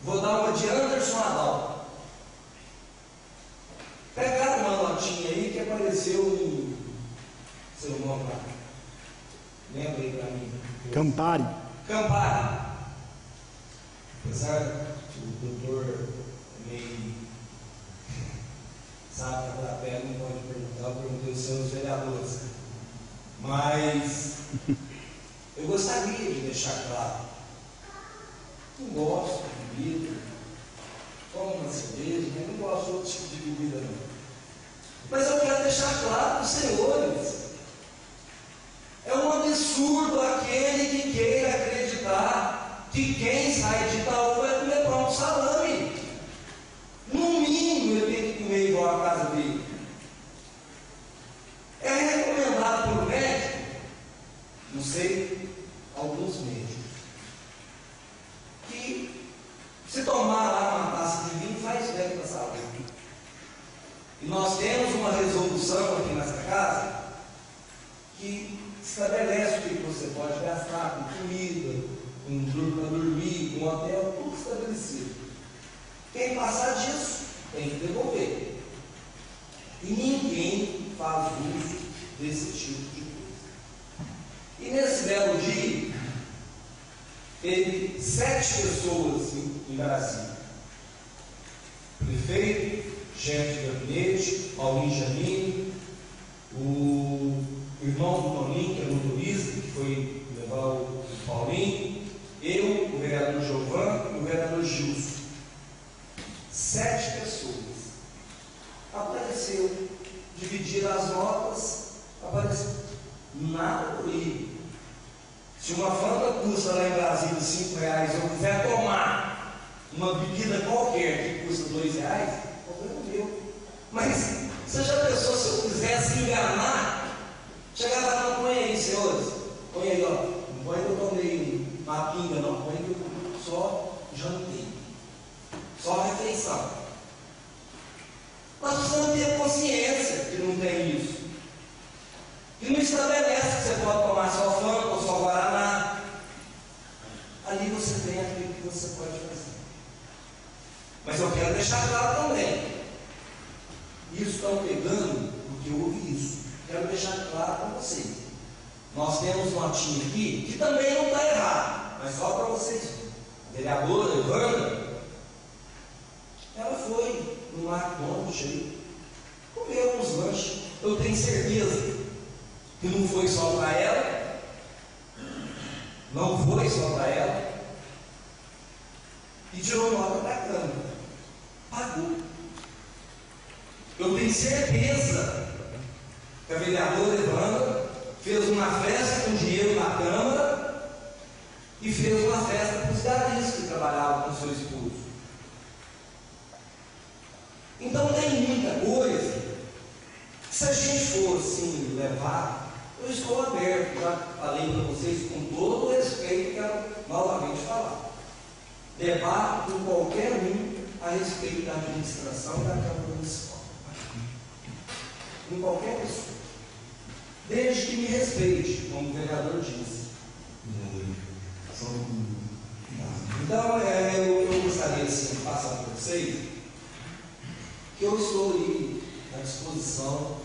Vou dar uma de Anderson Adalto. Pegaram uma notinha aí que apareceu em seu nome lá. Lembra aí para mim? Campari. Campari. Apesar que o doutor meio sabe que a plateia não pode perguntar, eu perguntei aos seus vereadores. Mas eu gostaria de deixar claro: não gosto de bebida, tomo uma cerveja, mas não gosto de outro tipo de bebida não. Mas eu quero deixar claro para os senhores: é um absurdo aquele que queira acreditar que quem sai de Itaú vai comer pão com salame. No mínimo ele tem que comer igual a casa dele. É recomendado pelo médico, não sei, alguns médicos, que se tomar lá uma taça de vinho faz bem para a saúde. E nós temos uma resolução aqui nessa casa que estabelece o que você pode gastar com comida, com para dormir, com hotel, tudo estabelecido. Quem passar disso tem que devolver. E ninguém faz uso desse tipo de coisa. E nesse belo dia, teve 7 pessoas em Brasília: prefeito, chefe de gabinete, Paulinho Janine, o irmão do Toninho, que é motorista, que foi levar o Paulinho, eu, o vereador Giovanni e o vereador Gilson. 7 pessoas. Apareceu, dividiram as notas, apareceu. Nada proíbe. Se uma Fanta custa lá em Brasília R$5, eu quiser tomar uma bebida qualquer que custa R$2, problema meu. Mas você já pensou se eu quisesse enganar? Chegava lá, põe aí, senhores, põe aí, ó, não põe que eu tomei uma pinga, não, põe que eu só jantei, só refeição. Nós precisamos ter consciência que não tem isso, que não estabelece que você pode tomar só Fanta ou só Guaraná. Ali você tem aquilo que você pode fazer. Mas eu quero deixar claro também, isso estão pegando porque eu ouvi isso. Quero deixar claro para vocês: nós temos uma notinha aqui que também não está errado, mas só para vocês verem. A vereadora Evandra, ela foi no McDonald's aí, comeu uns lanches. Eu tenho certeza que não foi só para ela, não foi só para ela, e tirou nota para a Câmara, pagou. Eu tenho certeza que a vereadora Evandra fez uma festa com dinheiro na Câmara e fez uma festa para os garis que trabalhavam com seu esposo. Então tem muita coisa. Se a gente for assim levar, eu estou aberto. Já falei para vocês com todo o respeito, quero novamente falar. Debato com qualquer um a respeito da administração da Câmara Municipal. Com qualquer pessoa. Desde que me respeite, como o vereador disse. Então, eu gostaria assim, de passar para vocês que eu estou aí à disposição